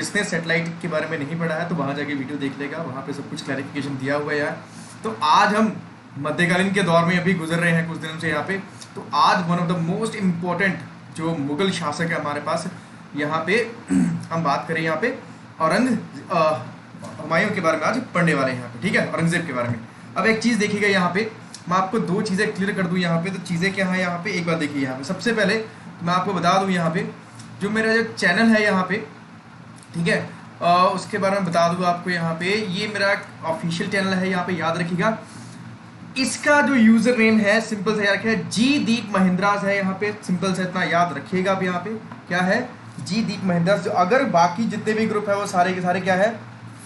जिसने सेटेलाइट के बारे में नहीं पढ़ा है तो वहाँ जाके वीडियो देख लेगा, वहाँ पे सब कुछ क्लैरिफिकेशन दिया हुआ है यार। तो आज हम मध्यकालीन के दौर में अभी गुजर रहे हैं कुछ दिनों से यहाँ पे। तो आज one of the most important जो मुगल शासक है हमारे पास यहाँ पे हम बात करें यहाँ पे हुमायूं के बारे में आज पढ़ने वाले हैं यहाँ पे, ठीक है, औरंगजेब के बारे में। अब एक चीज़ देखिएगा यहाँ पे, मैं आपको दो चीज़ें क्लियर कर दूँ यहाँ पे। तो चीज़ें क्या है यहाँ पे, एक बार देखिए यहाँ पे। सबसे पहले मैं आपको बता दूँ यहाँ पे जो मेरा जो चैनल है यहाँ पे, ठीक है, उसके बारे में बता दूँ आपको यहाँ पे। ये मेरा ऑफिशियल चैनल है यहाँ पे, याद रखिएगा। इसका जो यूजर नेम है सिंपल से याद रखिए, जी दीप महिंद्रास है यहाँ पे। सिंपल से इतना याद रखिएगा। अब यहाँ पे क्या है, जी दीप महिंद्रास। जो अगर बाकी जितने भी ग्रुप है वो सारे के सारे क्या है,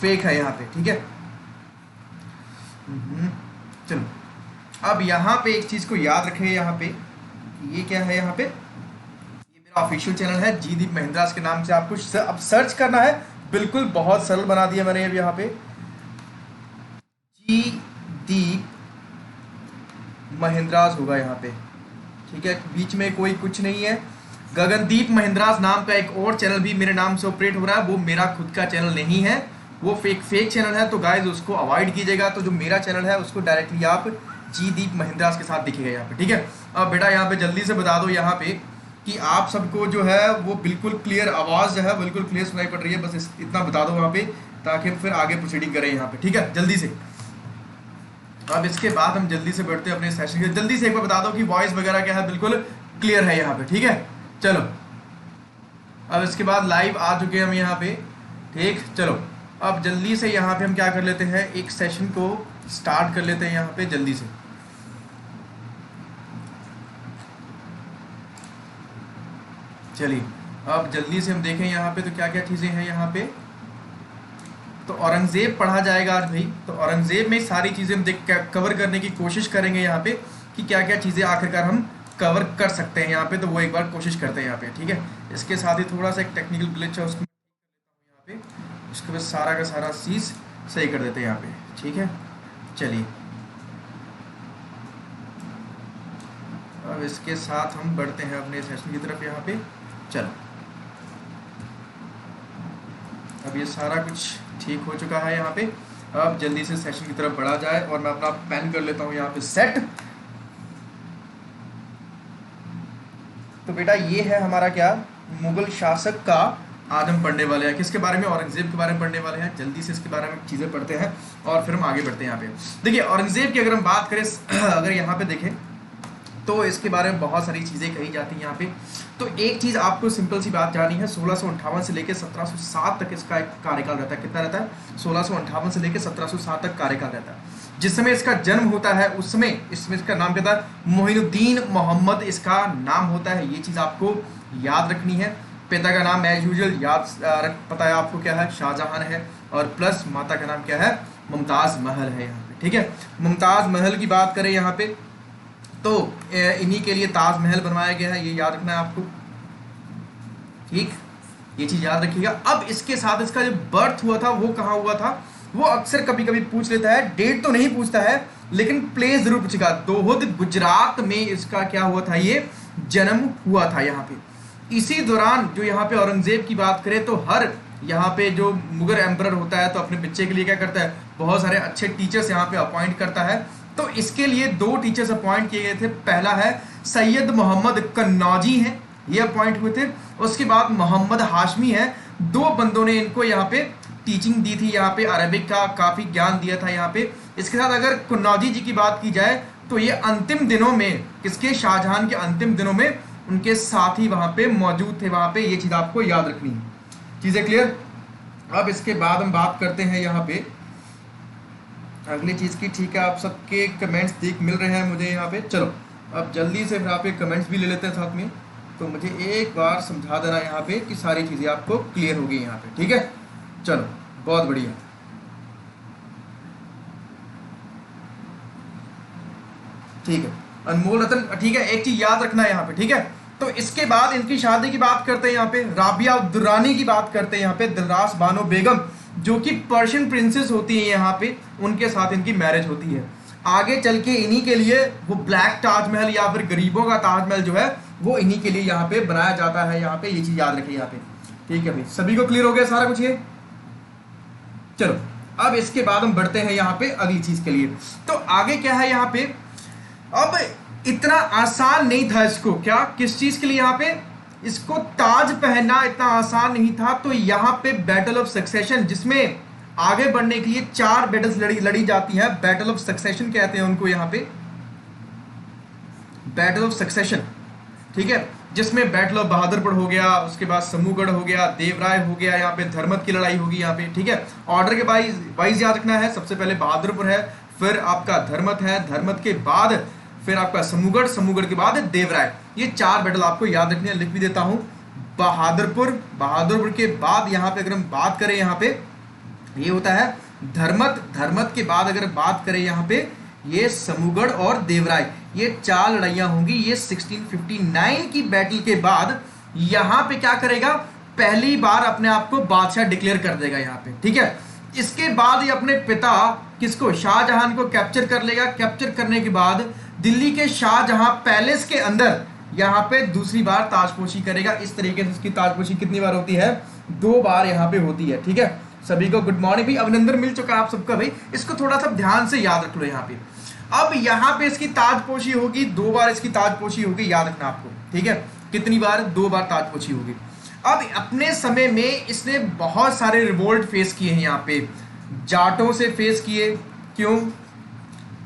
फेक है यहाँ पे, ठीक है। चलो अब यहाँ पे एक चीज को याद रखें यहाँ पे, ये क्या है यहाँ पे, ये मेरा ऑफिशियल चैनल है जी दीप महिंद्रास के नाम से। आपको अब सर्च करना है, बिल्कुल बहुत सरल बना दिया मैंने अब यहाँ पे, जी दीप महिंद्रास होगा यहाँ पे, ठीक है। बीच में कोई कुछ नहीं है। गगनदीप महिंद्रास नाम का एक और चैनल भी मेरे नाम से ऑपरेट हो रहा है, वो मेरा खुद का चैनल नहीं है, वो फेक चैनल है। तो गाइज उसको अवॉइड कीजिएगा। तो जो मेरा चैनल है उसको डायरेक्टली आप जी दीप महिंद्रास के साथ दिखेगा यहाँ पे, ठीक है। अब बेटा यहाँ पे जल्दी से बता दो यहाँ पे कि आप सबको जो है वो बिल्कुल क्लियर आवाज़ जो है बिल्कुल क्लियर सुनाई पड़ रही है। बस इतना बता दो वहाँ पे, ताकि फिर आगे प्रोसीडिंग करें यहाँ पे, ठीक है, जल्दी से। अब इसके बाद हम जल्दी से बढ़ते हैं अपने सेशन के। जल्दी से एक बार बता दो कि वॉइस वगैरह क्या है, बिल्कुल क्लियर है यहाँ पे, ठीक है। चलो अब इसके बाद लाइव आ चुके हैं हम यहाँ पे, ठीक। चलो अब जल्दी से यहाँ पे हम क्या कर लेते हैं, एक सेशन को स्टार्ट कर लेते हैं यहाँ पे जल्दी से। चलिए अब जल्दी से हम देखें यहाँ पे तो क्या क्या चीज़ें हैं यहाँ पे। तो औरंगजेब पढ़ा जाएगा आज भाई। तो औरंगजेब में सारी चीज़ें हम कवर करने की कोशिश करेंगे यहाँ पे कि क्या क्या चीज़ें आखिरकार हम कवर कर सकते हैं यहाँ पे। तो वो एक बार कोशिश करते हैं यहाँ पे, ठीक है। इसके साथ ही थोड़ा सा एक टेक्निकल ग्लिच है उसको यहाँ पे, उसके बाद सारा का सारा चीज़ सही कर देते हैं यहाँ पे, ठीक है। चलिए अब इसके साथ हम बढ़ते हैं अपने सेशन की तरफ यहाँ पे। चलो अब ये सारा कुछ ठीक हो चुका है यहाँ पे। अब जल्दी से सेशन की तरफ बढ़ा जाए और मैं अपना पेन कर लेता हूँ यहाँ पे सेट। तो बेटा ये है हमारा क्या, मुगल शासक का आज हम पढ़ने वाले हैं। किसके बारे में, औरंगजेब के बारे में पढ़ने वाले हैं। जल्दी से इसके बारे में चीज़ें पढ़ते हैं और फिर हम आगे बढ़ते हैं यहाँ पे। देखिए औरंगजेब की अगर हम बात करें, अगर यहाँ पे देखें तो इसके बारे में बहुत सारी चीज़ें कही जाती हैं यहाँ पे। तो एक चीज़ आपको सिंपल सी बात जानी है, 1658 से लेकर 1707 तक इसका एक कार्यकाल रहता है। कितना रहता है, 1658 से लेकर 1707 तक कार्यकाल रहता है। जिस समय इसका जन्म होता है उस समय इसका नाम क्या था, मोइनुद्दीन मोहम्मद इसका नाम होता है। ये चीज़ आपको याद रखनी है। पिता का नाम एज यूजुअल याद पता है आपको क्या है, शाहजहां है, और प्लस माता का नाम क्या है, मुमताज़ महल है यहाँ पे, ठीक है। मुमताज़ महल की बात करें यहाँ पे तो इन्हीं के लिए ताजमहल बनवाया गया है, ये याद रखना है आपको, ठीक। ये चीज़ याद रखिएगा। अब इसके साथ इसका जो बर्थ हुआ था वो कहाँ हुआ था, वो अक्सर कभी कभी पूछ लेता है। डेट तो नहीं पूछता है लेकिन प्लेस जरूर पूछेगा। दोहद गुजरात में इसका क्या हुआ था, ये जन्म हुआ था यहाँ पे। इसी दौरान जो यहाँ पे औरंगजेब की बात करें तो हर यहाँ पे जो मुगल एम्परर होता है तो अपने बच्चे के लिए क्या करता है, बहुत सारे अच्छे टीचर्स यहाँ पे अपॉइंट करता है। तो इसके लिए दो टीचर्स अपॉइंट किए गए थे। पहला है सैयद मोहम्मद कन्नौजी हैं, ये अपॉइंट हुए थे। उसके बाद मोहम्मद हाशमी है। दो बंदों ने इनको यहाँ पे टीचिंग दी थी, यहाँ पे अरबिक का काफ़ी ज्ञान दिया था यहाँ पे। इसके साथ अगर कन्नौजी जी की बात की जाए तो ये अंतिम दिनों में, किसके, शाहजहां के अंतिम दिनों में उनके साथ ही वहाँ पे मौजूद थे वहाँ पे। ये चीज़ आपको याद रखनी है। चीज़ें क्लियर। अब इसके बाद हम बात करते हैं यहाँ पे अगली चीज़ की, ठीक है। आप सबके कमेंट्स देख मिल रहे हैं मुझे यहाँ पे। चलो अब जल्दी से फिर आप एक कमेंट्स भी ले लेते हैं साथ में। तो मुझे एक बार समझा देना यहाँ पे कि सारी चीज़ें आपको क्लियर होगी यहाँ पे, ठीक है। चलो बहुत बढ़िया। ठीक है अनमोल रतन, ठीक है। एक चीज़ याद रखना है यहाँ पे, ठीक है। तो इसके बाद इनकी शादी की बात करते हैं यहाँ पे, राबिया दुर्रानी की बात करते हैं यहाँ पे। दिलरास बानो बेगम जो कि पर्शियन प्रिंसेस होती है यहाँ पे, उनके साथ इनकी मैरिज होती है। आगे चल के इन्हीं के लिए वो ब्लैक ताजमहल या फिर गरीबों का ताजमहल जो है वो इन्हीं के लिए यहाँ पे बनाया जाता है यहाँ पे। ये चीज़ याद रखिए यहाँ पे। ठीक है भाई, सभी को क्लियर हो गया सारा कुछ ये? चलो अब इसके बाद हम बढ़ते हैं यहाँ पे अगली चीज के लिए। तो आगे क्या है यहाँ पे, अब इतना आसान नहीं था इसको, क्या किस चीज के लिए यहाँ पे इसको ताज पहनना इतना आसान नहीं था। तो यहाँ पे बैटल ऑफ सक्सेशन, जिसमें आगे बढ़ने के लिए 4 बैटल्स लड़ी जाती है, बैटल ऑफ सक्सेशन कहते हैं उनको यहाँ पे, बैटल ऑफ सक्सेशन, ठीक है, जिसमें बैटल ऑफ बहादुरपुर हो गया, उसके बाद समूहगढ़ हो गया, देवराय हो गया, यहाँ पे धर्मत की लड़ाई होगी यहाँ पे, ठीक है। ऑर्डर के वाइज याद रखना है, सबसे पहले बहादुरपुर है, फिर आपका धर्मत है, धर्मत के बाद फिर आपका समूहगढ़, समूहगढ़ के बाद देवराय। ये 4 बैटल आपको याद रखनी है, लिख भी देता हूं। बहादुरपुर, बहादुरपुर के बाद यहाँ पे अगर हम बात करें, यहाँ पे ये होता है धर्मत, धर्मत के बाद अगर बात करें यहाँ पे ये समूहगढ़ और देवराय, ये 4 लड़ाइयां होंगी। ये 1659 की बैटल के बाद यहाँ पे क्या करेगा, पहली बार अपने आप को बादशाह डिक्लेयर कर देगा यहाँ पे, ठीक है। इसके बाद ये अपने पिता किसको, शाहजहां को कैप्चर कर लेगा। कैप्चर करने के बाद दिल्ली के शाहजहां पैलेस के अंदर यहाँ पे दूसरी बार ताजपोशी करेगा। इस तरीके से इसकी ताजपोशी कितनी बार होती है, 2 बार यहाँ पे होती है, ठीक है। सभी को गुड मॉर्निंग भी, अभिनंदन मिल चुका है आप सबका भाई, इसको थोड़ा सा ध्यान से याद रख लो यहाँ पे। अब यहाँ पे इसकी ताजपोशी होगी, 2 बार इसकी ताजपोशी होगी, याद रखना आपको, ठीक है। कितनी बार, 2 बार ताजपोशी होगी। अब अपने समय में इसने बहुत सारे रिवोल्ट फेस किए हैं यहाँ पे, जाटों से फेस किए, क्यों,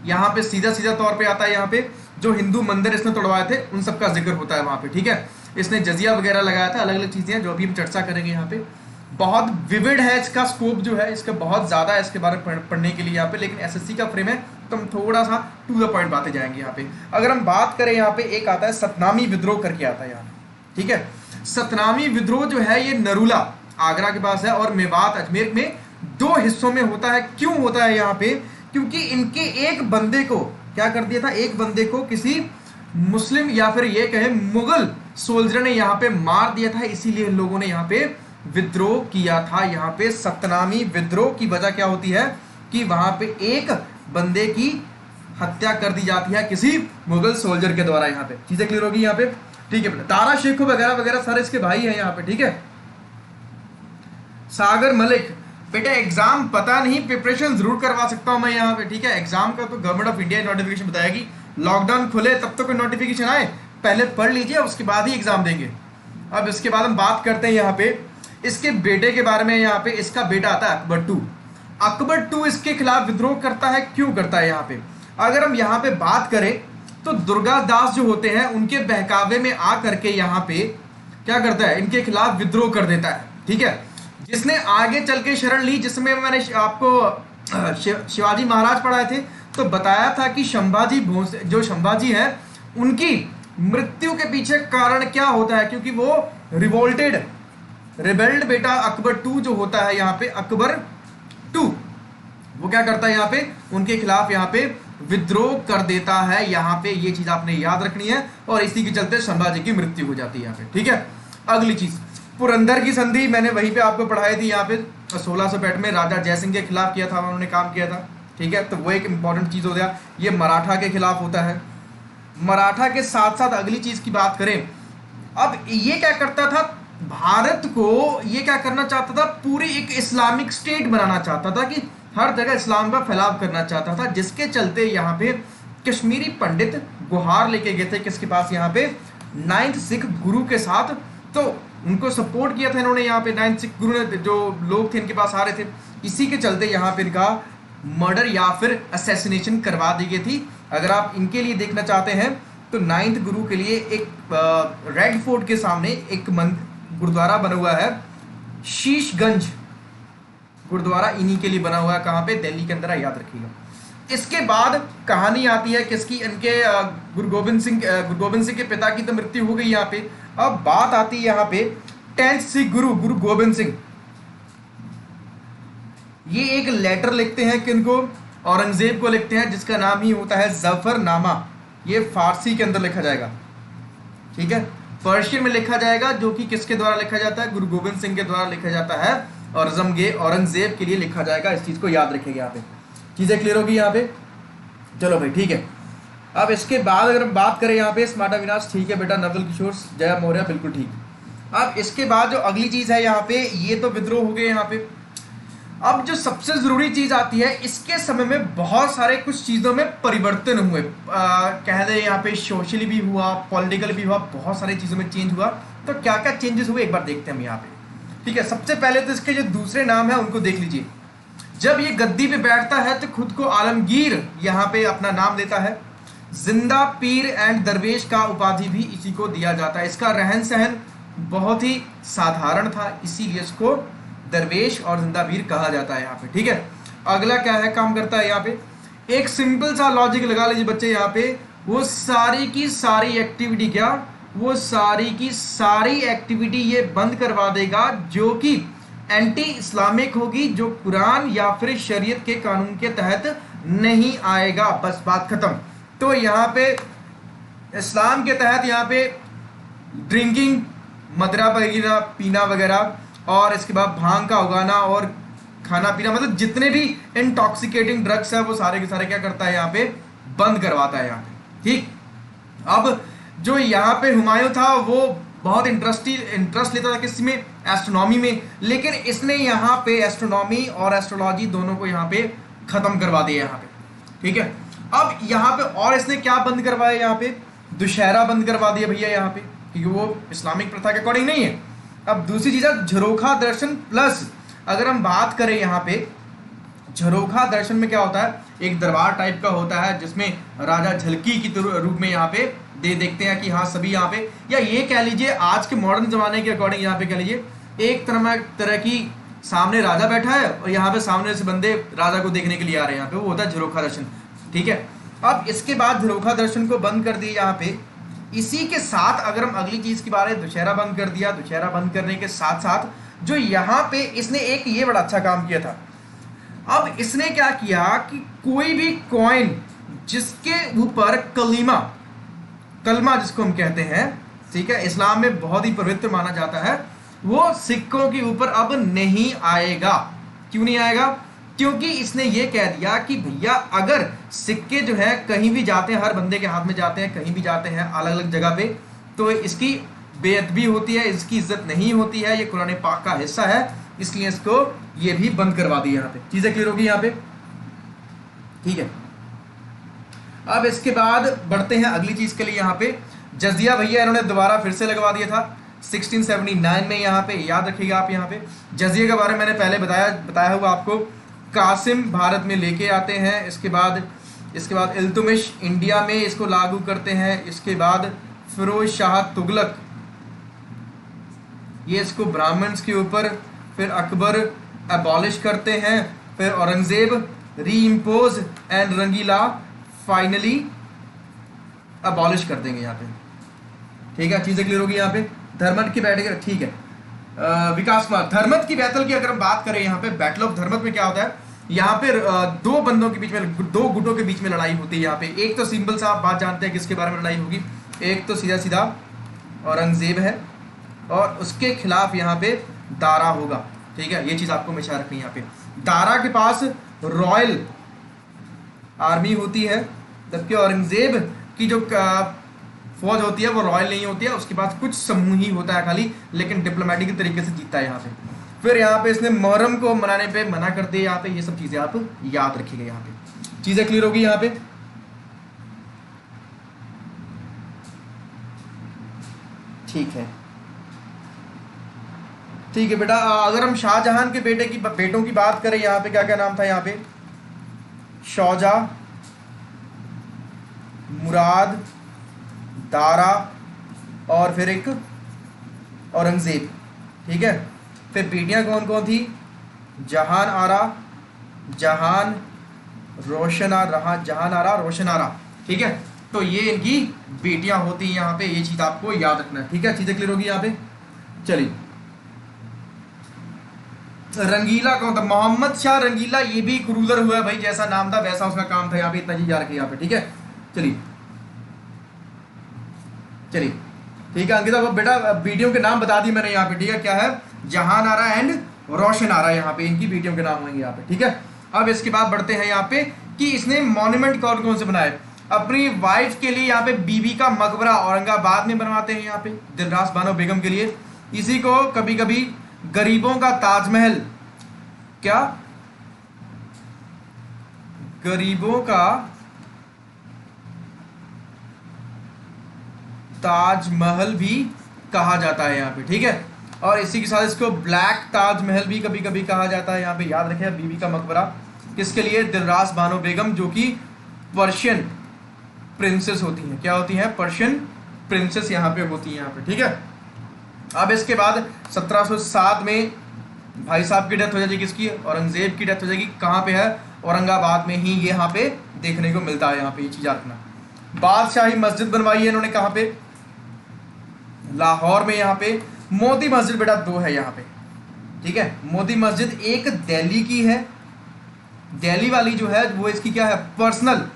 यहाँ पे सीधा सीधा तौर पे आता है, यहाँ पे जो हिंदू मंदिर इसने तोड़वाए थे उन सब का जिक्र होता है वहां पे, ठीक है। इसने जजिया वगैरह लगाया था, अलग अलग चीजें जो अभी हम चर्चा करेंगे यहाँ पे। बहुत विविड है इसका स्कोप जो है, इसका बहुत ज्यादा है इसके बारे में पढ़ने के लिए यहाँ पे, लेकिन एसएससी का फ्रेम है तो हम थोड़ा सा टू द पॉइंट बातें जाएंगे यहाँ पे। अगर हम बात करें यहाँ पे, एक आता है सतनामी विद्रोह करके आता है यहाँ, ठीक है। सतनामी विद्रोह जो है ये नरूला आगरा के पास है और मेवात अजमेर में 2 हिस्सों में होता है। क्यों होता है यहाँ पे, क्योंकि इनके एक बंदे को क्या कर दिया था, एक बंदे को किसी मुस्लिम या फिर ये कहे मुगल सोल्जर ने यहाँ पे मार दिया था, इसीलिए इन लोगों ने यहाँ पे विद्रोह किया था। यहाँ पे सतनामी विद्रोह की वजह क्या होती है कि वहां पे एक बंदे की हत्या कर दी जाती है किसी मुगल सोल्जर के द्वारा। यहाँ पे चीजें क्लियर होगी यहाँ पे, ठीक है। तारा शेखो वगैरह वगैरह सारे इसके भाई हैं यहाँ पे, ठीक है। सागर मलिक, बेटा एग्जाम पता नहीं, प्रिपरेशन जरूर करवा सकता हूं मैं यहाँ पे, ठीक है। एग्जाम का तो गवर्नमेंट ऑफ इंडिया नोटिफिकेशन बताएगी, लॉकडाउन खुले तब तो कोई नोटिफिकेशन आए, पहले पढ़ लीजिए उसके बाद ही एग्जाम देंगे। अब इसके बाद हम बात करते हैं यहाँ पे इसके बेटे के बारे में। यहाँ पे इसका बेटा आता है अकबर 2। अकबर 2 इसके खिलाफ विद्रोह करता है, क्यों करता है यहाँ पे, अगर हम यहाँ पे बात करें तो दुर्गादास जो होते हैं उनके बहकावे में आ करके यहाँ पे क्या करता है, इनके खिलाफ विद्रोह कर देता है, ठीक है। जिसने आगे चल के शरण ली, जिसमें मैंने आपको शिवाजी महाराज पढ़ाए थे तो बताया था कि संभाजी जो संभाजी है उनकी मृत्यु के पीछे कारण क्या होता है, क्योंकि वो रिवोल्टेड रिबेल्ड बेटा अकबर 2 जो होता है यहाँ पे, अकबर 2 वो क्या करता है यहाँ पे, उनके खिलाफ यहाँ पे विद्रोह कर देता है। यहाँ पे ये चीज आपने याद रखनी है और इसी के चलते संभाजी की मृत्यु हो जाती है यहाँ पे, ठीक है। अगली चीज पुरंदर की संधि, मैंने वहीं पे आपको पढ़ाई थी यहाँ पे 1665 में राजा जयसिंह के खिलाफ किया था, उन्होंने काम किया था, ठीक है। तो वो एक इंपॉर्टेंट चीज हो गया। ये मराठा के खिलाफ होता है। मराठा के साथ साथ अगली चीज की बात करें, अब ये क्या करता था, भारत को ये क्या करना चाहता था, पूरी एक इस्लामिक स्टेट बनाना चाहता था कि हर जगह इस्लाम का फैलाव करना चाहता था, जिसके चलते यहाँ पे कश्मीरी पंडित गुहार लेके गए थे किसके पास, यहाँ पे 9th सिख गुरु के साथ। तो उनको सपोर्ट किया था इन्होंने, यहाँ पे 9th सिख गुरु ने, जो लोग थे इनके पास आ रहे थे, इसी के चलते यहाँ पे इनका मर्डर या फिर असैसिनेशन करवा दी गई थी। अगर आप इनके लिए देखना चाहते हैं तो 9th गुरु के लिए एक रेड फोर्ट के सामने एक गुरुद्वारा बना हुआ है, शीशगंज गुरुद्वारा इन्हीं के लिए बना हुआ है। कहाँ पे, दिल्ली के अंदर, याद रखिएगा। इसके बाद कहानी आती है किसकी, इनके गुरु गोबिंद सिंह के पिता की तो मृत्यु हो गई यहाँ पे। अब बात आती है यहाँ पे 10th सिख गुरु गोबिंद सिंह, ये एक लेटर लिखते हैं किनको, औरंगजेब को लिखते हैं, जिसका नाम ही होता है जफरनामा। ये फारसी के अंदर लिखा जाएगा, ठीक है, पर्शियन में लिखा जाएगा, जो कि किसके द्वारा लिखा जाता है, गुरु गोबिंद सिंह के द्वारा लिखा जाता है, और औरंगजेब के लिए लिखा जाएगा। इस चीज को याद रखिएगा, यहाँ पे चीजें क्लियर होगी यहाँ पे। चलो भाई ठीक है। अब इसके बाद अगर हम बात करें यहाँ पे स्मार्टा विनाश, ठीक है बेटा, नवल किशोर, जया मौर्य, बिल्कुल ठीक। अब इसके बाद जो अगली चीज है यहाँ पे, ये तो विद्रोह हो गए यहाँ पे। अब जो सबसे जरूरी चीज आती है, इसके समय में बहुत सारे कुछ चीजों में परिवर्तन हुए, कह दे यहाँ पे सोशली भी हुआ, पॉलिटिकल भी हुआ, बहुत सारी चीजों में चेंज हुआ। तो क्या क्या चेंजेस हुए एक बार देखते हैं हम यहाँ पे। ठीक है, सबसे पहले तो इसके जो दूसरे नाम है उनको देख लीजिए। जब ये गद्दी पे बैठता है तो खुद को आलमगीर यहाँ पे अपना नाम देता है। जिंदा पीर एंड दरवेश का उपाधि भी इसी को दिया जाता है। इसका रहन सहन बहुत ही साधारण था, इसीलिए इसको दरवेश और जिंदा पीर कहा जाता है यहाँ पे। ठीक है, अगला क्या है काम करता है यहाँ पे, एक सिंपल सा लॉजिक लगा लीजिए बच्चे यहाँ पे। वो सारी की सारी एक्टिविटी क्या, वो सारी की सारी एक्टिविटी ये बंद करवा देगा जो कि एंटी इस्लामिक होगी, जो कुरान या फिर शरीयत के कानून के तहत नहीं आएगा। बस बात खत्म। तो यहाँ पे इस्लाम के तहत यहाँ पे ड्रिंकिंग, मदरा वगैरह पीना वगैरह, और इसके बाद भांग का उगाना और खाना पीना, मतलब जितने भी इंटॉक्सिकेटिंग ड्रग्स है वो सारे के सारे क्या करता है यहाँ पे, बंद करवाता है यहाँ पे। ठीक, अब जो यहाँ पे हुमायूं था वो बहुत इंटरेस्ट लेता था किस में, एस्ट्रोनॉमी में, लेकिन इसने यहाँ पे एस्ट्रोनॉमी और एस्ट्रोलॉजी दोनों को यहाँ पे खत्म करवा दिया यहाँ पे। ठीक है, अब यहाँ पे और इसने क्या बंद करवाया, यहाँ पे दुशहरा बंद करवा दिया भैया यहाँ पे, क्योंकि वो इस्लामिक प्रथा के अकॉर्डिंग नहीं है। अब दूसरी चीज है झरोखा दर्शन प्लस, अगर हम बात करें यहाँ पे झरोखा दर्शन में क्या होता है, एक दरबार टाइप का होता है जिसमें राजा झलकी की रूप में यहाँ पे देखते हैं कि हाँ सभी यहाँ पे, या ये कह लीजिए आज के मॉडर्न जमाने के अकॉर्डिंग यहाँ पे कह लीजिए एक तरह की सामने राजा बैठा है और यहाँ पे सामने से बंदे राजा को देखने के लिए आ रहे हैं, यहाँ पे वो होता है झरोखा दर्शन। ठीक है, अब इसके बाद झरोखा दर्शन को बंद कर दिया यहाँ पे। इसी के साथ अगर हम अगली चीज के बारे में, दुशहरा बंद कर दिया। दुशहरा बंद करने के साथ साथ जो यहाँ पे इसने एक ये बड़ा अच्छा काम किया था। अब इसने क्या किया कि कोई भी कॉइन जिसके ऊपर कलमा जिसको हम कहते हैं, ठीक है, इस्लाम में बहुत ही पवित्र माना जाता है, वो सिक्कों के ऊपर अब नहीं आएगा। क्यों नहीं आएगा? क्योंकि इसने ये कह दिया कि भैया अगर सिक्के जो है कहीं भी जाते हैं, हर बंदे के हाथ में जाते हैं, कहीं भी जाते हैं अलग अलग जगह पे, तो इसकी बेअदबी होती है, इसकी इज्जत नहीं होती है, ये कुरान पाक का हिस्सा है, इसलिए इसको ये भी बंद करवा दी। यहाँ पे चीजें क्लियर होगी यहाँ पे। ठीक है, अब इसके बाद बढ़ते हैं अगली चीज के लिए। यहाँ पे जजिया भैया इन्होंने दोबारा फिर से लगवा दिया था 1679 में। यहाँ पे याद रखिएगा आप, यहाँ पे जजिया के बारे में मैंने पहले बताया हुआ आपको। कासिम भारत में लेके आते हैं, इसके बाद इल्तुमिश इंडिया में इसको लागू करते हैं, इसके बाद फिरोज शाह तुगलक ये इसको ब्राह्मण्स के ऊपर, फिर अकबर एबॉलिश करते हैं, फिर Aurangzeb re impose and Rangila finally abolish कर देंगे यहाँ पे। ठीक है, चीजें क्लियर होगी यहाँ पे। धर्मत की बैठक, ठीक है, विकास कुमार धर्मत की बैतल की अगर हम बात करें, यहाँ पे बैटल ऑफ धर्मत में क्या होता है, यहाँ पे दो बंदों के बीच में, दो गुटों के बीच में लड़ाई होती है। यहाँ पे एक तो सिंपल सा आप बात जानते हैं किसके बारे में लड़ाई होगी, एक तो सीधा सीधा औरंगजेब है और उसके खिलाफ यहाँ पे दारा होगा। ठीक है, ये चीज आपको हमेशा रखनी है। यहाँ पे दारा के पास रॉयल आर्मी होती है, जबकि औरंगजेब की जो फौज होती है वो रॉयल नहीं होती है, उसके पास कुछ समूह ही होता है खाली, लेकिन डिप्लोमेटिक तरीके से जीतता है यहाँ पे। फिर यहाँ पे इसने मुहर्रम को मनाने पे मना कर दिया यहाँ पे। ये सब चीजें आप याद रखिएगा यहाँ पे। चीजें क्लियर होगी यहाँ पे। ठीक है, ठीक है बेटा, अगर हम शाहजहां के बेटों की बात करें, यहाँ पे क्या क्या नाम था, यहाँ पे शौजा, मुराद, दारा और फिर एक औरंगजेब। ठीक है, फिर बेटियां कौन कौन थी, जहान आरा, रोशन आरा। ठीक है, तो ये इनकी बेटियां होती हैं यहाँ पे, ये चीज आपको याद रखना है। ठीक है, चीजें क्लियर होगी यहाँ पे। चलिए, रंगीला कौन था, मोहम्मद शाह रंगीला, ये भी एक रूलर हुआ है भाई, जैसा नाम था वैसा उसका काम था। यहाँ पे इतना चीज याद रखिए यहाँ पे। ठीक है, चलिए ठीक है अंकिता, बेटा बेटियों के नाम बता दी मैंने यहाँ पे। ठीक है, क्या है, जहान आरा एंड रोशन आरा, यहाँ पे इनकी बेटियों के नाम होंगे यहाँ पे। ठीक है, अब इसके बाद बढ़ते हैं यहाँ पे कि इसने मॉन्यूमेंट कौन कौन से बनाए अपनी वाइफ के लिए। यहाँ पे बीबी का मकबरा औरंगाबाद में बनवाते हैं यहाँ पे दिलरास बानो बेगम के लिए। इसी को कभी कभी गरीबों का ताजमहल, क्या गरीबों का ताजमहल भी कहा जाता है यहाँ पे, ठीक है। और इसी के साथ इसको ब्लैक ताजमहल भी कभी कभी कहा जाता है यहाँ पे। याद रखें, बीबी का मकबरा किसके लिए? दिलरास बानो बेगम, जो कि पर्शियन प्रिंसेस होती हैं। क्या होती हैं? पर्शियन प्रिंसेस यहाँ पे होती हैं यहाँ पे, ठीक है। अब इसके बाद 1707 में भाई साहब की डेथ हो जाएगी, किसकी? औरंगजेब की डेथ हो जाएगी। कहाँ पे है? औरंगाबाद में ही ये यहाँ पे देखने को मिलता है, यहाँ पे ये चीज रखना। बादशाही मस्जिद बनवाई है इन्होंने, कहाँ पे? लाहौर में। यहाँ पे मोती मस्जिद बेटा 2 है यहाँ पे, ठीक है। मोती मस्जिद एक दिल्ली की है, दिल्ली वाली जो है वो इसकी क्या है? पर्सनल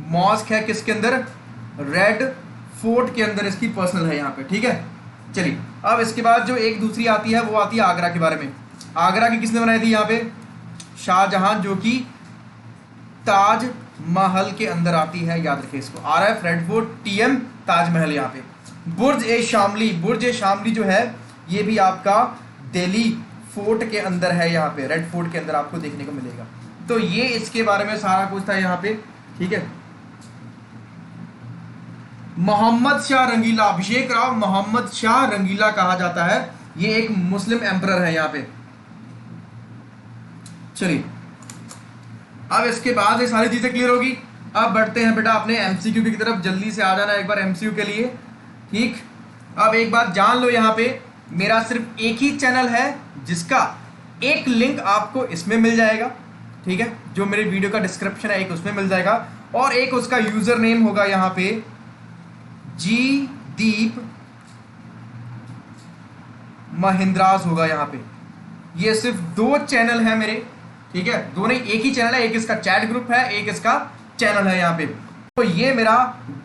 मॉस्क है, किसके अंदर? रेड फोर्ट के अंदर इसकी पर्सनल है यहाँ पे, ठीक है। चलिए, अब इसके बाद जो एक दूसरी आती है वो आती है आगरा के बारे में। आगरा की किसने बनाई थी यहाँ पे? शाहजहां, जो कि ताज महल के अंदर आती है, याद रखिए इसको। RF red fort, TM Taj Mahal यहाँ पे। बुर्ज ए शामली, बुर्ज ए शामली जो है ये भी आपका दिल्ली फोर्ट के अंदर है, यहाँ पे रेड फोर्ट के अंदर आपको देखने को मिलेगा। तो ये इसके बारे में सारा कुछ था यहाँ पे, ठीक है। मोहम्मद शाह रंगीला, अभिषेक राव मोहम्मद शाह रंगीला कहा जाता है, ये एक मुस्लिम एम्परर है यहाँ पे। चलिए, अब इसके बाद ये सारी चीजें क्लियर होगी। अब बढ़ते हैं बेटा अपने MCQ की तरफ। जल्दी से आ जाना एक बार MCQ के लिए, ठीक। अब एक बात जान लो, यहाँ पे मेरा सिर्फ एक ही चैनल है जिसका एक लिंक आपको इसमें मिल जाएगा, ठीक है, जो मेरे वीडियो का डिस्क्रिप्शन है, एक उसमें मिल जाएगा, और एक उसका यूजर नेम होगा यहाँ पे जी दीप महिंद्रास होगा यहाँ पे। ये सिर्फ 2 चैनल है मेरे, ठीक है, दोनों एक ही चैनल है, एक इसका चैट ग्रुप है, एक इसका चैनल है यहाँ पे। तो ये मेरा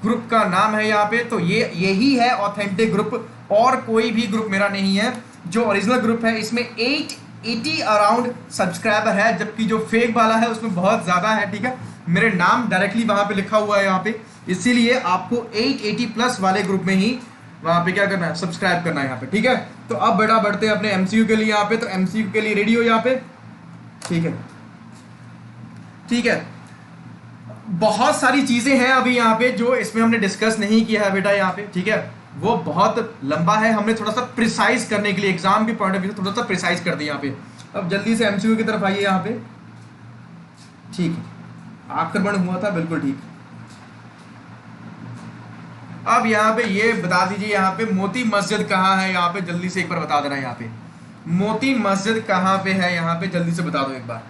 ग्रुप का नाम है यहाँ पे। तो ये यही है ऑथेंटिक ग्रुप, और कोई भी ग्रुप मेरा नहीं है। जो ओरिजिनल ग्रुप है इसमें 880 अराउंड सब्सक्राइबर है, जबकि जो फेक वाला है उसमें बहुत ज्यादा है, ठीक है। मेरे नाम डायरेक्टली वहां पे लिखा हुआ है यहाँ पे, इसीलिए आपको 880 प्लस वाले ग्रुप में ही वहां पे क्या करना है? सब्सक्राइब करना है यहाँ पे, ठीक है। तो अब बेटा बढ़ते हैं अपने MCQ के लिए यहाँ पे। तो MCQ के लिए रेडी हो यहाँ पे, ठीक है, ठीक है। बहुत सारी चीजें हैं अभी यहाँ पे जो इसमें हमने डिस्कस नहीं किया है बेटा यहाँ पे, ठीक है। वो बहुत लंबा है, हमने थोड़ा सा प्रिसाइज करने के लिए एग्जाम के पॉइंट ऑफ व्यू से थोड़ा सा प्रिसाइज कर दिया यहाँ पे। अब जल्दी से MCQ की तरफ आइए यहाँ पे, ठीक है। आक्रमण हुआ था, बिल्कुल ठीक। अब यहाँ पे ये बता दीजिए, यहाँ पे मोती मस्जिद कहाँ है? यहाँ पे जल्दी से एक बार बता देना, यहाँ पे मोती मस्जिद कहाँ पे है? यहाँ पे जल्दी से बता दो एक बार।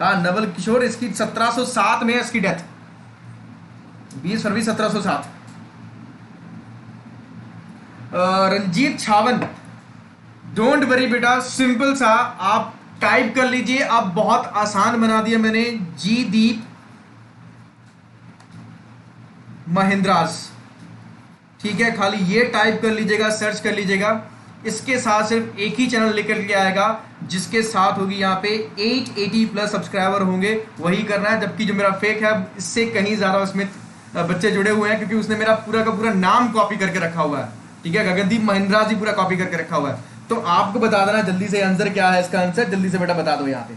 हाँ, नवल किशोर, इसकी 1707 में है इसकी डेथ, 20 फरवरी 1707। रंजीत छावन, डोंट वरी बेटा, सिंपल सा आप टाइप कर लीजिए। अब बहुत आसान बना दिया मैंने, जी दीप महिंद्रास, ठीक है। खाली ये टाइप कर लीजिएगा, सर्च कर लीजिएगा। इसके साथ सिर्फ एक ही चैनल लेकर के आएगा जिसके साथ होगी यहाँ पे 880 प्लस सब्सक्राइबर होंगे, वही करना है। जबकि जो मेरा फेक है इससे कहीं ज्यादा उसमें बच्चे जुड़े हुए हैं, क्योंकि उसने मेरा पूरा का पूरा नाम कॉपी करके रखा हुआ है, ठीक है। गगनदीप महिंद्रा जी पूरा कॉपी करके रखा हुआ है। तो आपको बता देना जल्दी से आंसर क्या है, इसका आंसर जल्दी से बेटा बता दो। यहाँ पे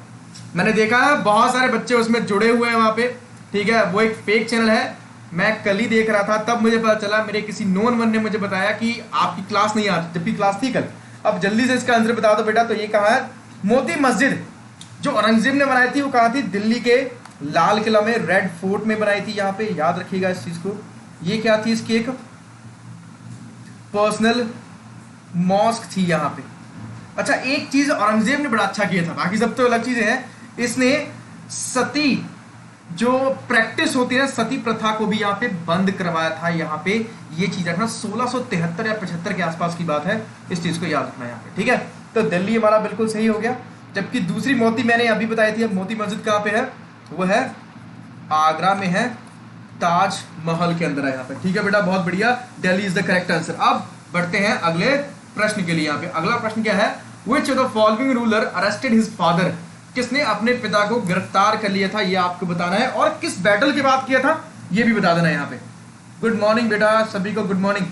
मैंने देखा है बहुत सारे बच्चे उसमें जुड़े हुए हैं वहाँ पे, ठीक है। वो एक फेक चैनल है, मैं कल ही देख रहा था, तब मुझे पता चला, मेरे किसी नोन वन ने मुझे बताया कि आपकी क्लास नहीं आती, जबकि क्लास थी कल। अब जल्दी से इसका आंसर बता दो बेटा। तो ये कहाँ है? मोती मस्जिद जो औरंगजेब ने बनाई थी वो कहाँ थी? दिल्ली के लाल किला में, रेड फोर्ट में बनाई थी यहाँ पे, याद रखिएगा इस चीज को। ये क्या थी? इसकी एक पर्सनल मॉस्क थी यहाँ पे। अच्छा, एक चीज औरंगजेब ने बड़ा अच्छा किया था, बाकी सब तो अलग चीजें हैं। इसने सती जो प्रैक्टिस होती है, सती प्रथा को भी यहाँ पे बंद करवाया था। यहाँ पे ये चीज रखना, 1673 या 75 के आसपास की बात है, इस चीज को याद रखना यहाँ पे, ठीक है। तो दिल्ली हमारा बिल्कुल सही हो गया। जबकि दूसरी मोती मैंने अभी बताई थी, अब मोती मस्जिद कहाँ पे है? वो है आगरा में है, ताज महल के अंदर है यहाँ पे, ठीक है बेटा, बहुत बढ़िया। Delhi is the correct answer. अब बढ़ते हैं अगले प्रश्न के लिए। यहाँ पे अगला प्रश्न क्या है? Which of the following ruler arrested his father? किसने अपने पिता को गिरफ्तार कर लिया था, ये आपको बताना है। और किस बैटल के बाद किया था? ये भी बता देना यहाँ पे। गुड मॉर्निंग बेटा, सभी को गुड मॉर्निंग।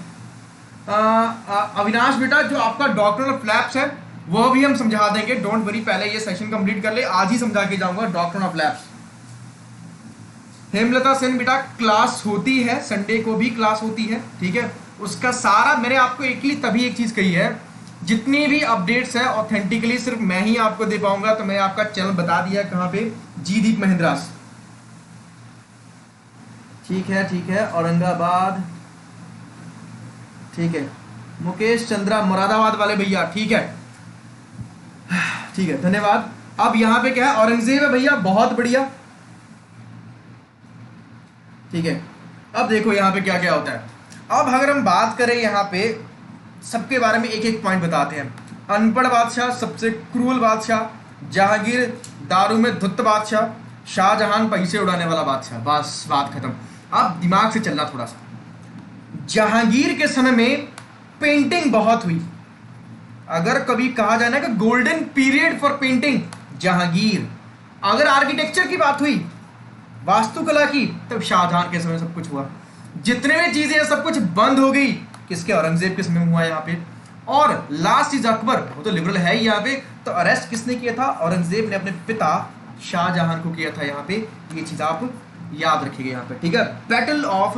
अविनाश बेटा, जो आपका डॉक्ट्रिन ऑफ लैप्स है वह भी हम समझा देंगे, डोंट वरी, पहले ये सेशन कंप्लीट कर ले, आज ही समझा के जाऊंगा doctrine of lapse. Hemlata Sen बेटा, क्लास होती है, संडे को भी क्लास होती है, ठीक है। उसका सारा मैंने आपको तभी एक चीज कही है, जितनी भी अपडेट्स है ऑथेंटिकली सिर्फ मैं ही आपको दे पाऊंगा। तो मैं आपका चैनल बता दिया कहाँ पे, जी दीप महिंद्रास, ठीक है, औरंगाबाद, ठीक है, मुकेश चंद्रा मुरादाबाद वाले भैया, ठीक है, धन्यवाद। अब यहाँ पे क्या है, औरंगजेब है भैया, बहुत बढ़िया, ठीक है। अब देखो यहाँ पे क्या क्या होता है। अब अगर हम बात करें यहाँ पे सबके बारे में एक एक पॉइंट बताते हैं। अनपढ़ बादशाह, सबसे क्रूअल बादशाह, जहांगीर दारू में धुत बादशाह, शाहजहां पैसे उड़ाने वाला बादशाह, बस बात खत्म। अब दिमाग से चलना थोड़ा सा। जहांगीर के समय में पेंटिंग बहुत हुई, अगर कभी कहा जाए ना कि golden period for painting, Jahangir. अगर आर्किटेक्चर की बात हुई, वास्तुकला की, तब शाहजहां के समय सब कुछ हुआ। जितने भी चीजें हैं सब कुछ बंद हो गई, किसके, औरंगजेब के समय हुआ यहाँ पे। और लास्ट इज अकबर, वो तो लिबरल है ही यहाँ पे। तो अरेस्ट किसने किया था, औरंगजेब ने अपने पिता शाहजहां को किया था यहाँ पे। ये चीज आप याद रखिएगा यहाँ पे, ठीक है। बैटल ऑफ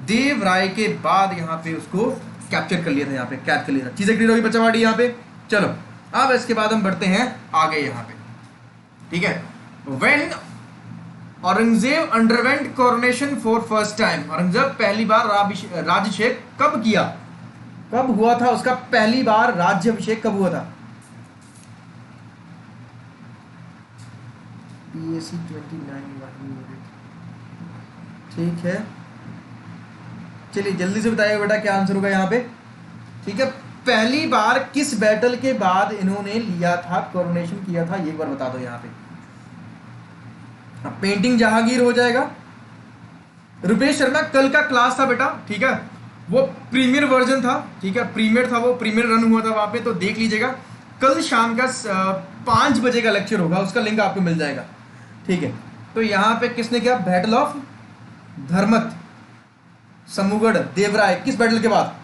देवराय के बाद यहाँ पे उसको कैप्चर कर लिया था, यहाँ पे कैद कर लिया था। चीजें क्लियर होगी बच्चावाड़ी यहाँ पे। चलो अब इसके बाद हम बढ़ते हैं आगे यहाँ पे, ठीक है। When Aurangzeb underwent coronation for first time, Aurangzeb पहली बार राज्याभिषेक कब किया, कब हुआ था उसका पहली बार राज्याभिषेक कब हुआ था। PAC 29, ठीक है। चलिए जल्दी से बताइए बेटा क्या आंसर होगा यहाँ पे, ठीक है। पहली बार किस बैटल के बाद इन्होंने लिया था, कोरोनेशन किया था, ये एक बार बता दो यहाँ पे। पेंटिंग जहांगीर हो जाएगा। रुपेश शर्मा, कल का क्लास था बेटा, ठीक है, वो प्रीमियर वर्जन था, ठीक है, प्रीमियर था, वो प्रीमियर रन हुआ था वहां पे, तो देख लीजिएगा। कल शाम का 5 बजे का लेक्चर होगा, उसका लिंक आपको मिल जाएगा, ठीक है। तो यहाँ पे किसने किया, बैटल ऑफ धर्मत, समूगढ़, देवराय, किस बैटल के बाद,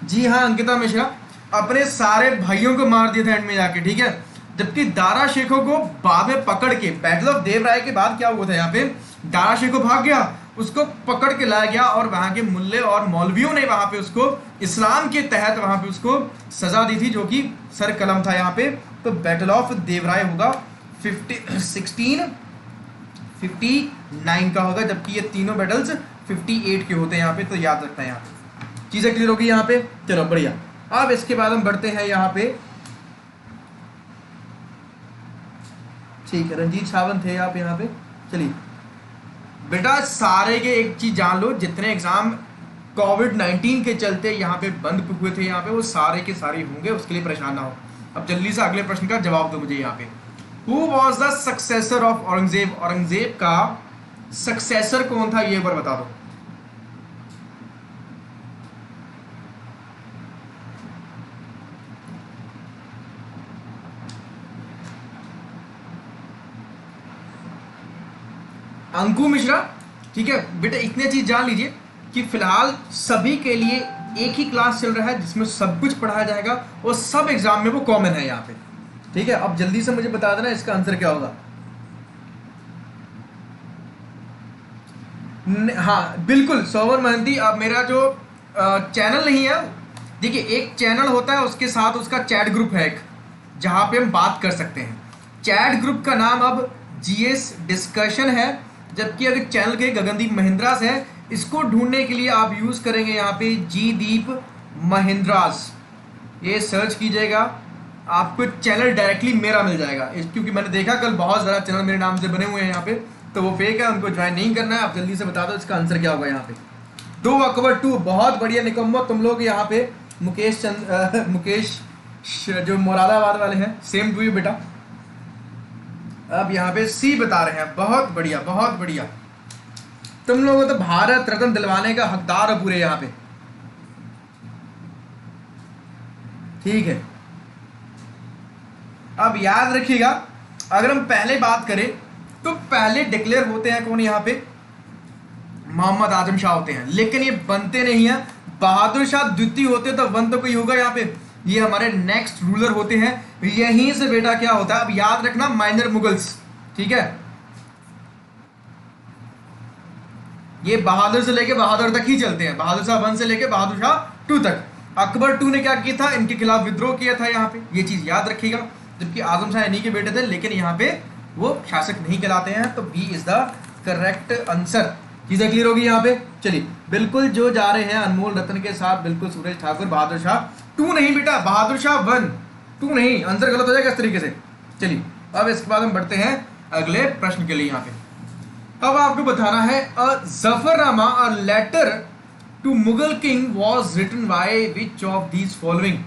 जी हाँ अंकिता मिश्रा, अपने सारे भाइयों को मार दिया था एंड में जाके, ठीक है। जबकि दारा शेखों को बाद में पकड़ के, बैटल ऑफ देवराय के बाद क्या हुआ था यहाँ पे, दारा शेखों भाग गया, उसको पकड़ के लाया गया और वहां के मुल्ले और मौलवियों ने वहां पे उसको इस्लाम के तहत वहां पे उसको सजा दी थी, जो कि सर कलम था यहाँ पे। तो बैटल ऑफ देवराय होगा 1659 का होगा, जबकि ये तीनों बैटल्स 58 के होते हैं यहाँ पे, तो याद रखना है यहाँ पे। चीजें क्लियर होगी यहाँ पे, चलो बढ़िया। अब इसके बाद हम बढ़ते हैं यहाँ पे, ठीक है। रंजीत सावंत थे आप यहाँ पे, चलिए बेटा सारे के एक चीज जान लो, जितने एग्जाम कोविड-19 के चलते यहाँ पे बंद हुए थे यहाँ पे, वो सारे के सारे होंगे, उसके लिए परेशान ना हो। अब जल्दी से अगले प्रश्न का जवाब दो मुझे यहाँ पे। Who was the successor of Aurangzeb, Aurangzeb का सक्सेसर कौन था, ये एक बार बता दो। अंकु मिश्रा, ठीक है बेटा। इतने चीज जान लीजिए कि फिलहाल सभी के लिए एक ही क्लास चल रहा है जिसमें सब कुछ पढ़ाया जाएगा और सब एग्जाम में वो कॉमन है यहाँ पे, ठीक है। अब जल्दी से मुझे बता देना इसका आंसर क्या होगा। हाँ बिल्कुल सोवन महंती, अब मेरा जो चैनल नहीं है, देखिए एक चैनल होता है, उसके साथ उसका चैट ग्रुप है एक, जहां पे हम बात कर सकते हैं। चैट ग्रुप का नाम अब GS डिस्कशन है, जबकि अगर चैनल के गगनदीप महिंद्रास है, इसको ढूंढने के लिए आप यूज करेंगे यहाँ पे जी दीप महिंद्रास, ये सर्च कीजिएगा, आपको चैनल डायरेक्टली मेरा मिल जाएगा। क्योंकि मैंने देखा कल बहुत ज़्यादा चैनल मेरे नाम से बने हुए हैं यहाँ पे, तो वो फेक है, उनको ज्वाइन नहीं करना है। आप जल्दी से बता दो इसका आंसर क्या होगा यहाँ पे। 2 अक्टूबर 2, बहुत बढ़िया निकम्मो तुम लोग यहाँ पे। मुकेश जो मुरादाबाद वाले हैं, सेम टू यू बेटा। अब यहाँ पे सी बता रहे हैं, बहुत बढ़िया बहुत बढ़िया। तुम लोगों तो भारत रत्न दिलवाने का हकदार हो पूरे यहाँ पे, ठीक है। अब याद रखिएगा, अगर हम पहले बात करें तो पहले डिक्लेयर होते हैं कौन यहाँ पे, मोहम्मद आजम शाह होते हैं, लेकिन ये बनते नहीं है, बहादुर शाह द्वितीय होते तो वन तो कोई होगा यहाँ पे, ये हमारे नेक्स्ट रूलर होते हैं। यहीं से बेटा क्या होता है, अब याद रखना माइनर मुगल्स, ठीक है, ये बहादुर से लेके बहादुर तक ही चलते हैं, बहादुर शाह 1 से लेके बहादुर शाह 2 तक। अकबर 2 ने क्या किया था, इनके खिलाफ विद्रोह किया था यहाँ पे, ये चीज याद रखिएगा, जबकि आजम शाह इन्हीं के बेटे थे, लेकिन यहाँ पे वो शासक नहीं कहलाते हैं, तो B is the correct answer. चीजें क्लियर होगी यहाँ पे। चलिए बिल्कुल जो जा रहे हैं अनमोल रतन के साथ, बिल्कुल सूरज ठाकुर, बहादुर शाह 2 नहीं बेटा, बहादुर शाह 1, 2 नहीं, आंसर गलत हो जाएगा इस तरीके से। चलिए अब इसके बाद हम बढ़ते हैं अगले प्रश्न के लिए यहाँ पे। अब आपको बताना है Zafarnama a letter to Mughal king was written by which of these following.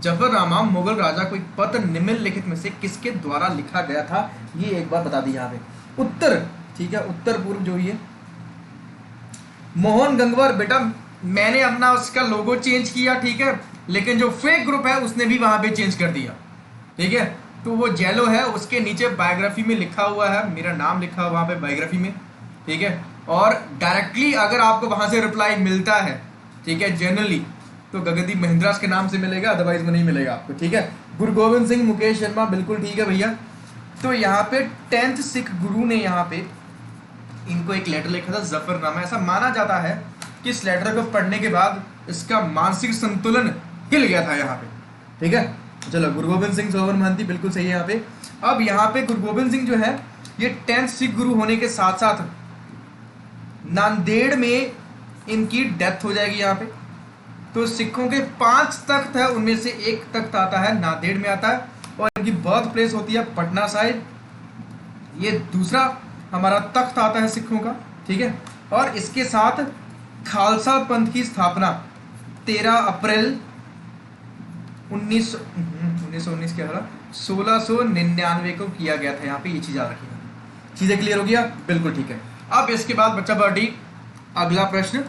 Zafarnama Mughal राजा को एक पत्र निम्नलिखित में से किसके द्वारा लिखा गया था, ये एक बार बता दी यहाँ पे। उत्तर, ठीक है, उत्तर पूर्व जो ये मोहन गंगवार बेटा, मैंने अपना उसका लोगो चेंज किया, ठीक है, लेकिन जो फेक ग्रुप है उसने भी वहां पे चेंज कर दिया, ठीक है, तो वो जेलो है, उसके नीचे बायोग्राफी में लिखा हुआ है, मेरा नाम लिखा हुआ वहां पे बायोग्राफी में, ठीक है, और डायरेक्टली अगर आपको वहां से रिप्लाई मिलता है, ठीक है, जनरली तो गगनदीप महिंद्रा के नाम से मिलेगा, अदरवाइज में नहीं मिलेगा आपको, ठीक है। गुरु गोविंद सिंह, मुकेश शर्मा, बिल्कुल ठीक है भैया। तो यहाँ पे 10th सिख गुरु ने यहाँ पे इनको एक लेटर लिखा था जफरनामा। ऐसा माना जाता है कि इस लेटर को पढ़ने के बाद इसका मानसिक संतुलन हिल गया था यहाँ पे, ठीक है। चलो गुरु गोविंद सिंह सोवर महंती बिल्कुल सही है यहाँ पे। अब यहाँ पे गुरु गोविंद सिंह जो है ये 10th सिख गुरु होने के साथ साथ नांदेड़ में इनकी डेथ हो जाएगी यहाँ पे। तो सिखों के 5 तख्त है, उनमें से एक तख्त आता है नांदेड़ में आता है, और इनकी बर्थ प्लेस होती है पटना साहिब। ये दूसरा हमारा तख्त आता है सिखों का, ठीक है। और इसके साथ खालसा पंथ की स्थापना 13 अप्रैल 1919 क्या था 1699 को किया गया था यहाँ पे, ये चीज याद रखिएगा। चीजें क्लियर हो गया, बिल्कुल ठीक है। अब इसके बाद बच्चा बर्डी अगला प्रश्न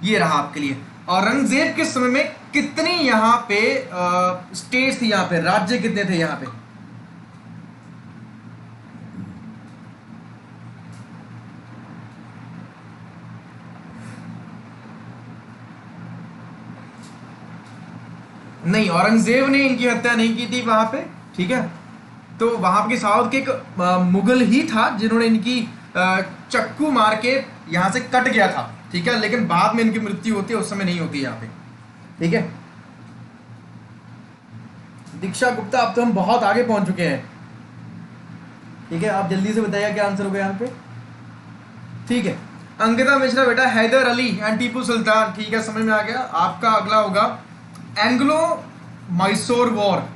ये रहा आपके लिए, औरंगजेब के समय में कितनी यहाँ पे स्टेट्स थी, यहाँ पे राज्य कितने थे यहाँ पे? नहीं, औरंगजेब ने इनकी हत्या नहीं की थी वहां पे, ठीक है। तो वहां के साउथ के एक मुगल ही था जिन्होंने इनकी चक्कू मार के यहां से कट गया था, ठीक है, लेकिन बाद में इनकी मृत्यु होती है, उस समय नहीं होती यहाँ पे, ठीक है। दीक्षा गुप्ता, अब तो हम बहुत आगे पहुंच चुके हैं, ठीक है, आप जल्दी से बताइए क्या आंसर होगा यहाँ पे, ठीक है। अंकिता मिश्रा बेटा हैदर अली एंड टीपू सुल्तान, ठीक है, समझ में आ गया। आपका अगला होगा एंग्लो मैसूर वॉर,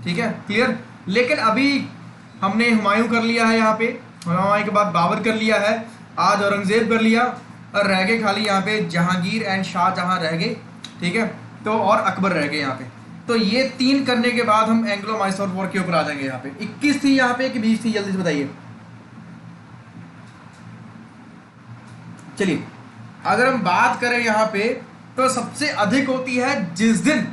ठीक है, क्लियर। लेकिन अभी हमने हुमायूं कर लिया है यहाँ पे, हुमायूं के बाद बाबर कर लिया है, आज औरंगजेब कर लिया, और रह गए खाली यहाँ पे जहांगीर एंड शाहजहां रह गए, ठीक है, तो और अकबर रह गए यहाँ पे। तो ये 3 करने के बाद हम एंग्लो मैसूर वॉर के ऊपर आ जाएंगे। यहाँ पे 21 थी यहाँ पे कि 20 थी, जल्दी से बताइए। चलिए अगर हम बात करें यहाँ पे तो सबसे अधिक होती है जिस दिन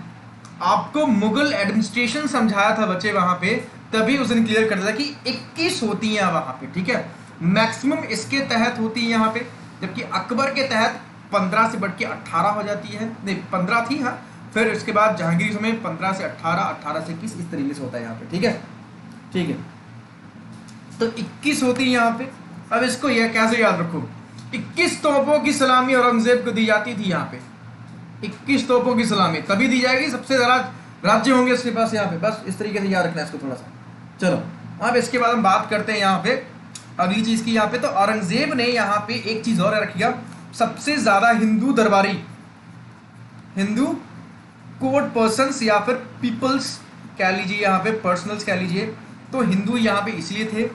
आपको मुगल एडमिनिस्ट्रेशन समझाया था बच्चे वहां पे, तभी उस दिन क्लियर कर दिया कि 21 होती हैं वहां पे, ठीक है। मैक्सिमम इसके तहत होती है यहाँ पे, जबकि अकबर के तहत 15 से बढ़ के 18 हो जाती है, नहीं 15 थी, हाँ, फिर उसके बाद जहांगीर समय 15 से 18, 18 से 21, इस तरीके से होता है यहाँ पे, ठीक है, ठीक है। तो 21 होती है यहाँ पे। अब इसको यह कैसे याद रखो, 21 तोपों की सलामी औरंगजेब को दी जाती थी यहाँ पे, 21 तोपों की सलामी तभी दी जाएगी, सबसे ज्यादा राज्य होंगे इसके पास यहाँ पे, बस इस तरीके से याद रखना है इसको थोड़ा सा। चलो अब इसके बाद हम बात करते हैं यहाँ पे अगली चीज की। यहाँ पे तो औरंगजेब ने यहाँ पे एक चीज और रखिएगा, सबसे ज्यादा हिंदू दरबारी, हिंदू कोर्ट पर्सन्स या फिर पीपल्स कह लीजिए, यहाँ पे पर्सनल्स कह लीजिए, तो हिंदू यहाँ पे इसलिए थे,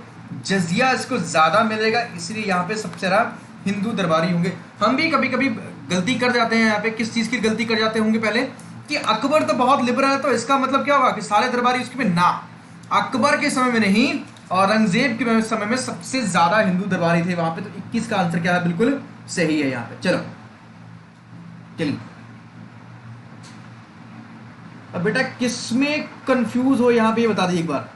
जजिया इसको ज्यादा मिलेगा, इसलिए यहाँ पे सबसे ज्यादा हिंदू दरबारी होंगे। हम भी कभी कभी गलती कर जाते हैं यहाँ पे, किस चीज की गलती कर जाते होंगे पहले, कि अकबर तो बहुत लिबरल है, तो इसका मतलब क्या होगा कि सारे दरबारी उसके में, ना, अकबर के समय में नहीं, औरंगजेब के समय में सबसे ज्यादा हिंदू दरबारी थे वहां पे। तो 21 का आंसर क्या है, बिल्कुल सही है यहाँ पे। चलो चलिए अब बेटा किसमें कंफ्यूज हो यहाँ पे ये बता दीजिए एक बार।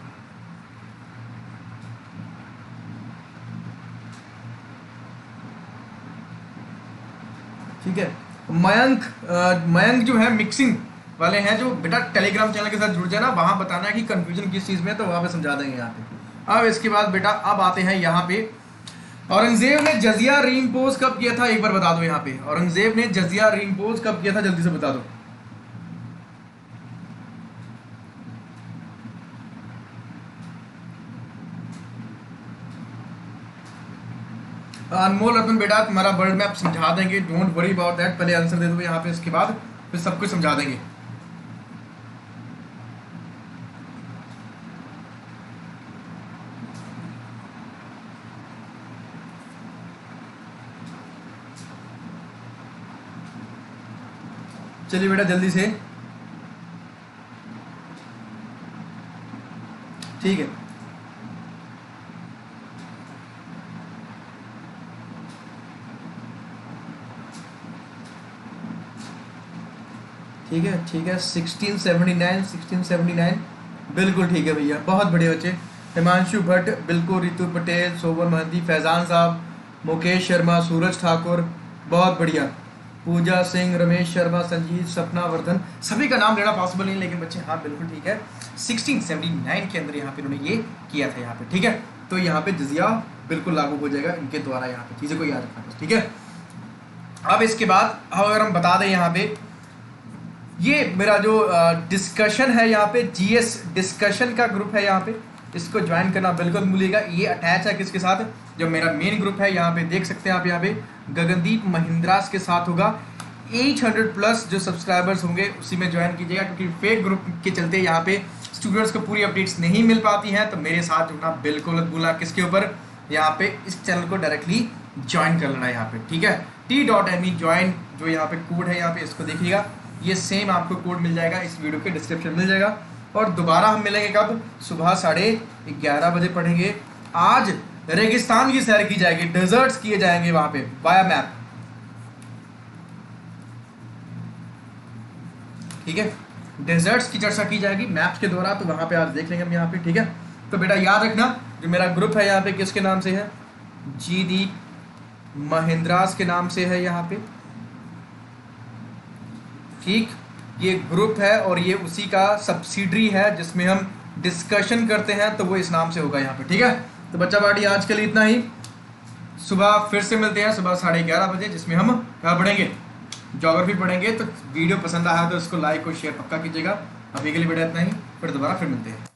ठीक है, मयंक जो है मिक्सिंग वाले हैं, जो बेटा टेलीग्राम चैनल के साथ जुड़ जाए ना, वहां बताना है कि कंफ्यूजन किस चीज में है, तो वहां पे समझा देंगे यहाँ पे। अब इसके बाद बेटा अब आते हैं यहाँ पे, औरंगजेब ने जजिया रीइंपोज कब किया था, एक बार बता दो यहाँ पे। औरंगजेब ने जजिया रीइंपोज कब किया था, जल्दी से बता दो। अनमोल रतन बेटा तुम्हारा वर्ल्ड मैप समझा देंगे, डोंट वरी अबाउट दैट, पहले आंसर दे दो यहाँ पे, इसके बाद फिर सब कुछ समझा देंगे। चलिए बेटा जल्दी से, ठीक है। ठीक है ठीक है, 1679 बिल्कुल ठीक है भैया, बहुत बढ़िया बच्चे। हिमांशु भट्ट बिल्कुल, रितु पटेल, सोबन महंदी, फैजान साहब, मुकेश शर्मा, सूरज ठाकुर, बहुत बढ़िया, पूजा सिंह, रमेश शर्मा, संजीव, सपना वर्धन, सभी का नाम लेना पॉसिबल नहीं, लेकिन बच्चे हाँ बिल्कुल ठीक है, 1679 के अंदर यहाँ पे उन्होंने ये किया था यहाँ पे। ठीक है, तो यहाँ पे जजिया बिल्कुल लागू हो जाएगा इनके द्वारा, यहाँ पे चीज़ें को याद रखना बस। ठीक है, अब इसके बाद अगर हम बता दें यहाँ पे, ये मेरा जो डिस्कशन है यहाँ पे, जीएस डिस्कशन का ग्रुप है यहाँ पे, इसको ज्वाइन करना बिल्कुल भूलिएगा। ये अटैच है किसके साथ, जो मेरा मेन ग्रुप है यहाँ पे देख सकते हैं आप, यहाँ पे गगनदीप महिंद्रास के साथ होगा। 800 प्लस जो सब्सक्राइबर्स होंगे उसी में ज्वाइन कीजिएगा, क्योंकि फेक ग्रुप के चलते यहाँ पे स्टूडेंट्स को पूरी अपडेट्स नहीं मिल पाती हैं, तो मेरे साथ जुड़ना बिल्कुल मत भूलना। किसके ऊपर, यहाँ पे इस चैनल को डायरेक्टली ज्वाइन कर लेना यहाँ पे। ठीक है, t.me ज्वाइन जो यहाँ पे कोड है, यहाँ पे इसको देखिएगा, ये सेम आपको कोड मिल जाएगा, इस वीडियो के डिस्क्रिप्शन मिल जाएगा। और दोबारा हम मिलेंगे कब, सुबह 11:30 बजे पढ़ेंगे। आज रेगिस्तान की सैर की जाएगी, डेजर्ट्स किए जाएंगे वहां पे बाया मैप। ठीक है, डेजर्ट्स की चर्चा की जाएगी मैप्स के द्वारा, तो वहां पे आज देख लेंगे हम यहाँ पे। ठीक है, तो बेटा याद रखना जो मेरा ग्रुप है यहाँ पे किसके नाम से है, जीदीप महिंद्रास के नाम से है यहाँ पे। ठीक, ये ग्रुप है और ये उसी का सब्सिडरी है जिसमें हम डिस्कशन करते हैं, तो वो इस नाम से होगा यहाँ पे। ठीक है, तो बच्चा पार्टी आज के लिए इतना ही, सुबह फिर से मिलते हैं सुबह 11:30 बजे, जिसमें हम क्या पढ़ेंगे, ज्योग्राफी पढ़ेंगे। तो वीडियो पसंद आया तो इसको लाइक और शेयर पक्का कीजिएगा। अभी के लिए बेटा इतना ही, फिर दोबारा फिर मिलते हैं।